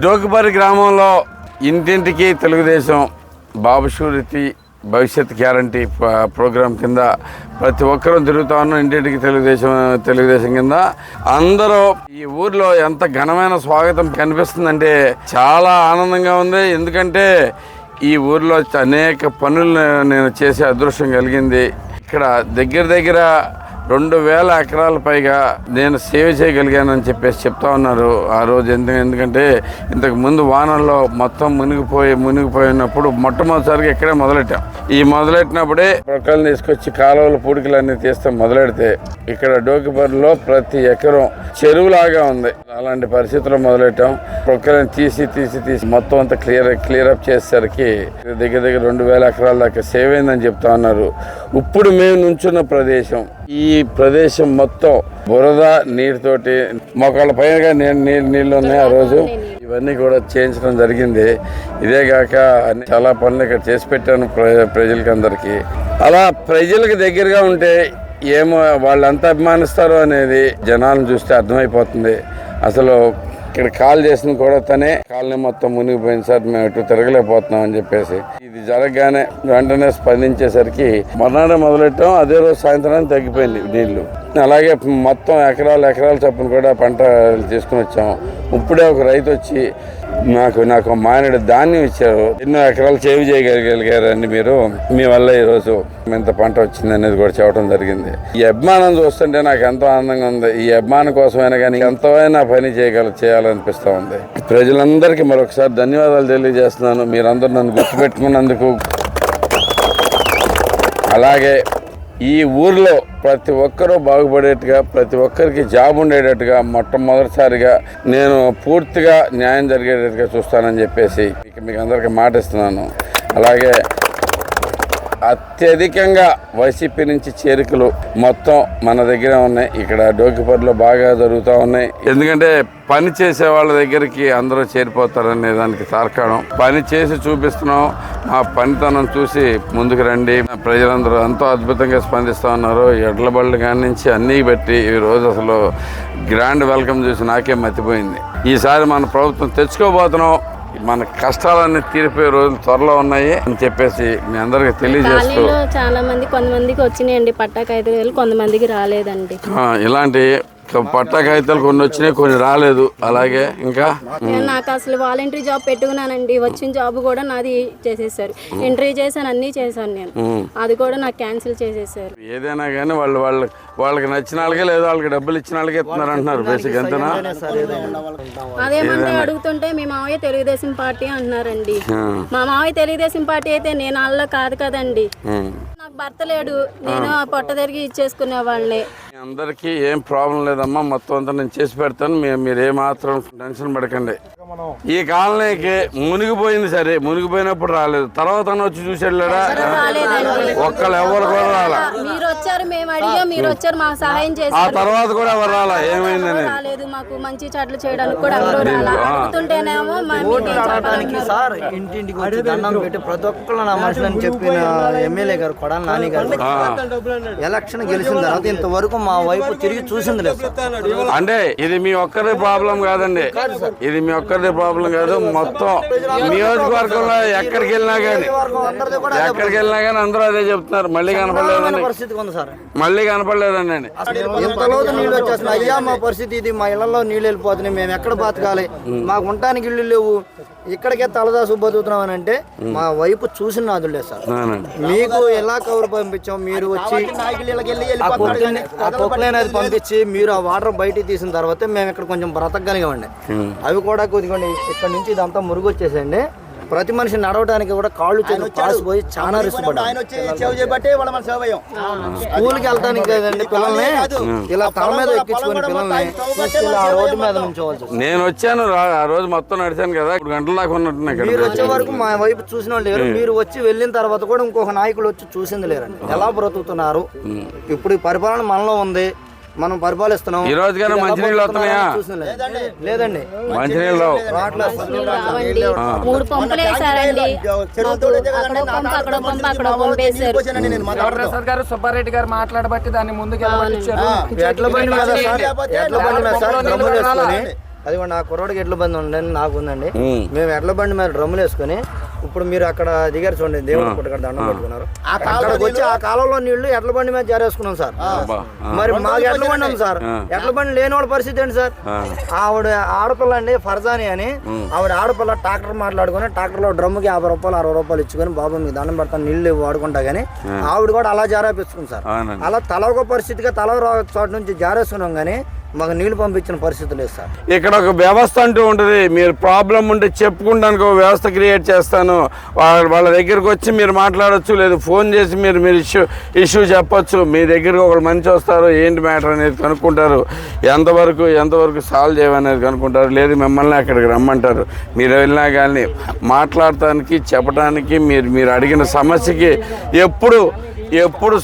డోకిపర్రి గ్రామంలో ఇంటింటికి తెలుగుదేశం బాబు షూరిటీ భవిష్యత్ గ్యారంటీ ప్రోగ్రాం కింద ప్రతి ఒక్కరూ తిరుగుతా ఉన్నాం. ఇంటింటికి తెలుగుదేశం కింద అందరూ ఈ ఊర్లో ఎంత ఘనమైన స్వాగతం కనిపిస్తుందంటే చాలా ఆనందంగా ఉంది. ఎందుకంటే ఈ ఊర్లో అనేక పనులు నేను చేసే అదృష్టం కలిగింది. ఇక్కడ దగ్గర 2000 ఎకరాల పైగా నేను సేవ్ చేయగలిగానని చెప్పేసి చెప్తా ఉన్నారు ఆ రోజు. ఎందుకంటే ఇంతకు ముందు వానల్లో మొత్తం మునిగిపోయినప్పుడు మొట్టమొదటిసారిగా ఇక్కడే మొదలెట్టాం. ఈ మొదలెట్టినప్పుడే ప్రొక్కలు తీసుకొచ్చి కాలువలు పూడికలన్నీ తీస్తే మొదలెడితే ఇక్కడ డోకిపర్రిలో ప్రతి ఎకరం చెరువులాగా ఉంది. అలాంటి పరిస్థితుల్లో మొదలెట్టాం. ప్రొక్కలను తీసి మొత్తం అంతా క్లియర్ అప్ చేసేసరికి దగ్గర 2000 ఎకరాల దాకా సేవ్ అయిందని చెప్తా ఉన్నారు. ఇప్పుడు మేము నుంచున్న ప్రదేశం, ఈ ప్రదేశం మొత్తం బురద నీటితోటి మొక్కల పైన నీళ్ళు ఉన్నాయి. ఆ రోజు ఇవన్నీ కూడా చేయించడం జరిగింది. ఇదే కాక చాలా పనులు ఇక్కడ చేసి పెట్టాను ప్రజలకి అందరికీ. అలా ప్రజలకు దగ్గరగా ఉంటే ఏమో వాళ్ళు ఎంత అభిమానిస్తారో అనేది జనాలను చూస్తే అర్థమైపోతుంది. అసలు ఇక్కడ కాల్ చేసిన కూడా తనే కాలనీ మొత్తం మునిగిపోయింది సార్, మేము ఎటు తిరగలేకపోతున్నాం అని చెప్పేసి. ఇది జరగగానే వెంటనే స్పందించేసరికి మర్నాడే మొదలెట్టాం. అదే రోజు సాయంత్రానికి తగ్గిపోయింది నీళ్లు. అలాగే మొత్తం ఎకరాలు చొప్పున కూడా పంట తీసుకుని వచ్చాము. ఇప్పుడే ఒక రైతు వచ్చి నాకు మానేడు ధాన్యం ఇచ్చారు. ఎన్నో ఎకరాలు సేవ్ చేయగలిగారండి మీరు, మీ వల్ల ఈరోజు ఇంత పంట వచ్చింది అనేది కూడా చెప్పడం జరిగింది. ఈ అభిమానం చూస్తుంటే నాకు ఎంతో ఆనందంగా ఉంది. ఈ అభిమానం కోసమైనా కానీ ఎంతైనా పని చేయాలనిపిస్తూ ఉంది. ప్రజలందరికీ మరొకసారి ధన్యవాదాలు తెలియజేస్తున్నాను. మీరందరూ నన్ను గుర్తుపెట్టుకున్నందుకు. అలాగే ఈ ఊర్లో ప్రతి ఒక్కరూ బాగుపడేట్టుగా, ప్రతి ఒక్కరికి జాబ్ ఉండేటట్టుగా మొట్టమొదటిసారిగా నేను పూర్తిగా న్యాయం జరిగేటట్టుగా చూస్తానని చెప్పేసి మీకు అందరికీ మాట ఇస్తున్నాను. అలాగే అత్యధికంగా వైసీపీ నుంచి చేరికలు మొత్తం మన దగ్గర ఉన్నాయి. ఇక్కడ డోకిపర్రిలో బాగా జరుగుతూ ఉన్నాయి. ఎందుకంటే పని చేసే వాళ్ళ దగ్గరికి అందరూ చేరిపోతారనే దానికి తార్కాణం. పని చేసి చూపిస్తున్నాం. మా పనితనం చూసి ముందుకు రండి. ప్రజలందరూ ఎంతో అద్భుతంగా స్పందిస్తూ ఉన్నారు. ఎడ్ల బళ్ళు కాడి నుంచి అన్నీ పెట్టి ఈరోజు అసలు గ్రాండ్ వెల్కమ్ చూసి నాకే మతిపోయింది. ఈసారి మన ప్రభుత్వం తెచ్చుకోబోతున్నాం. మన కష్టాలన్నీ తీరిపోయే రోజులు త్వరలో ఉన్నాయి అని చెప్పేసి మీ అందరికి తెలియజేస్తూ, చాలా మంది కొంతమందికి వచ్చినాయండి పట్టా కాగితాలు, కొంతమందికి రాలేదండి. ఇలాంటి పట్టా కాగితాలు కొన్ని వచ్చినాయి, కొన్ని రాలేదు. అలాగే ఇంకా నాకు అసలు వాలంటరీ జాబ్ పెట్టుకున్నానండి. వచ్చిన జాబ్ కూడా నాది చేసేసారు. ఇంటర్వ్యూ చేశాను, అన్ని చేశాను నేను. అది కూడా నాకు క్యాన్సిల్ చేసేసారు. ఏదైనా కానీ వాళ్ళకి నచ్చిన వాళ్ళకే లేదా వాళ్ళకి డబ్బులు ఇచ్చిన వాళ్ళకే ఇస్తున్నారు అంటున్నారు. బేసిక్ ఎంతనా అదేమంటే అడుగుతుంటే మీ మావయ్య తెలుగుదేశం పార్టీ అంటున్నారండి. మా మావయ్య తెలుగుదేశం పార్టీ అయితే నేను వాళ్ళ కాదు కదండి. నాకు భర్త లేడు, నేను పొట్ట తిరిగి ఇచ్చేసుకునే వాళ్ళే. అందరికీ ఏం ప్రాబ్లం లేదమ్మా, మొత్తం అంతా నేను చేసి పెడతాను. మీరు ఏమాత్రం టెన్షన్ పడకండి. ఈ కాలనీకి మునిగిపోయింది సరే, మునిగిపోయినప్పుడు రాలేదు. తర్వాత వచ్చి చూసి వెళ్ళాడా? ఒక్కళ్ళు ఎవరు కూడా రాలా. మీరు వచ్చారు, మేము అడిగా, మీరు వచ్చారు, మాకు సహాయం చేశారు. ఆ తర్వాత కూడా ఎవరు రాలా. ఏమైందని రాలేదు. మాకు మంచి చెట్లు చేయడానికి కూడా ఎవరు రాలా. అడుగుతుంటేనేమో సార్ ఇంటింటికి వచ్చి దండం పెట్టి ప్రతి ఒక్కళ్ళు నా మనుషులని చెప్పిన ఎమ్మెల్యే గారు కొడాలి నాని గారు ఎలక్షన్ గెలిచిన తర్వాత ఇంతవరకు మా వైపు తిరిగి చూసింది లేదు. అంటే ఇది మీ ఒక్కరి ప్రాబ్లం కాదండి, ఇది మీ ఒక్కరిదే ప్రాబ్లం కాదు. మొత్తం నియోజకవర్గంలో ఎక్కడికి వెళ్ళినా కానీ అందరూ అదే చెప్తున్నారు. మళ్ళీ కనపడలేదండి, మళ్ళీ కనపడలేదండి. ఇంతలో నీళ్ళు వచ్చేస్తున్నాయి. అయ్యా మా పరిస్థితి ఇది, మా ఇళ్లలో నీళ్ళు వెళ్ళిపోతున్నాయి, మేము ఎక్కడ బతకాలి, మాకు ఉండటానికి ఇళ్ళు లేవు, ఇక్కడికే తలదాసు బతుకుతున్నాం అని అంటే మా వైపు చూసిన నాదులు లేదు సార్. మీకు ఎలా కవర్ పంపించాం, మీరు వచ్చి ఆ పొక్కులేనది పంపించి మీరు ఆ వాటర్ బయటికి తీసిన తర్వాత మేము ఇక్కడ కొంచెం బ్రతకగలిగామండి. అవి కూడా కొద్దిగా ఇక్కడ నుంచి ఇదంతా మురుగు వచ్చేసండి. ప్రతి మనిషి నడవడానికి కూడా కాళ్ళు చేతులు పాసిపోయి చాలా రిస్క్ పడ్డారు. స్కూల్కి వెళ్తానికి కదండి పిల్లల్ని ఇలా తల మీద ఎక్కించుకుని పిల్లల్ని ఇలా రోడ్డు మీద ఉంచవచ్చు. నేను వచ్చాను ఆ రోజు మొత్తం నడిచాను కదా, 2 గంటల దాకా ఉన్నట్టున్నాయి. మీరు వచ్చే వరకు మా వైపు చూసిన వాళ్ళు లేరు. మీరు వచ్చి వెళ్ళిన తర్వాత కూడా ఇంకొక నాయకులు వచ్చి చూసింది లేరండి. ఎలా బ్రతుకుతున్నారు? ఇప్పుడు ఈ పరిపాలన మనలో ఉంది, మనం పరిపాలిస్తున్నాం. ఈ రోజు కానీ మంచినీళ్ళు వస్తున్నాయా? లేదండి, మంచినీళ్ళు 3 పంపులు వేసారండి. గారు సుబ్బారెడ్డి గారు మాట్లాడబట్టి దాన్ని ముందుకు ఎట్ల బండి మీద సార్, ఎట్ల బండి మీద సార్ డ్రమ్ములు వేసుకొని అది కూడా నా కుర్రోడికి ఎడ్ల బండి ఉండండి, నాకు ఉందండి. మేము ఎడ్ల బండి మీద డ్రమ్ములు వేసుకొని ఇప్పుడు మీరు అక్కడ దిగారు చూడండి, దేవుడు పుట్టకడ దండం పెట్టుకున్నారు. అక్కడికి వచ్చి ఆ కాలంలో నీళ్లు ఎడ్ల బండి మీద జారేసుకున్నాం సార్. మరి మాకు ఎడ్ల బండి ఉంది సార్, ఎడ్ల బండి లేని వాళ్ళ పరిస్థితి ఏంటి సార్? ఆవిడ ఆడపిల్ల అండి ఫర్జాని అని, ఆవిడ ఆడపిల్ల ట్రాక్టర్ మాట్లాడుకుని ట్రాక్టర్లో డ్రమ్ముకి 50 రూపాయలు 60 రూపాయలు ఇచ్చుకొని బాబు మీకు దండం పెడతాను నీళ్ళు వాడుకుంటా కానీ ఆవిడ కూడా అలా జారేపించుకుంది సార్. అలా తల ఒక పరిస్థితిగా తల చోట నుంచి జారేసుకున్నాం కానీ మాకు నీళ్లు పంపించిన పరిస్థితి లేదు సార్. ఇక్కడ ఒక వ్యవస్థ అంటూ ఉంటుంది. మీరు ప్రాబ్లం ఉంటే చెప్పుకుంటానికి ఒక వ్యవస్థ క్రియేట్ చేస్తాను. వాళ్ళ దగ్గరికి వచ్చి మీరు మాట్లాడచ్చు, లేదు ఫోన్ చేసి మీరు ఇష్యూ చెప్పొచ్చు. మీ దగ్గరికి ఒకరు మంచి వస్తారు, ఏంటి మ్యాటర్ అనేది కనుక్కుంటారు, ఎంతవరకు సాల్వ్ చేయమనేది కనుక్కుంటారు. లేదు మిమ్మల్ని అక్కడికి రమ్మంటారు. మీరు వెళ్ళినా కానీ మాట్లాడటానికి చెప్పడానికి మీరు అడిగిన సమస్యకి ఎప్పుడు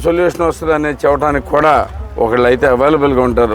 సొల్యూషన్ వస్తుంది అనేది చెప్పడానికి కూడా ఒకళ్ళు అయితే అవైలబుల్గా ఉంటారు.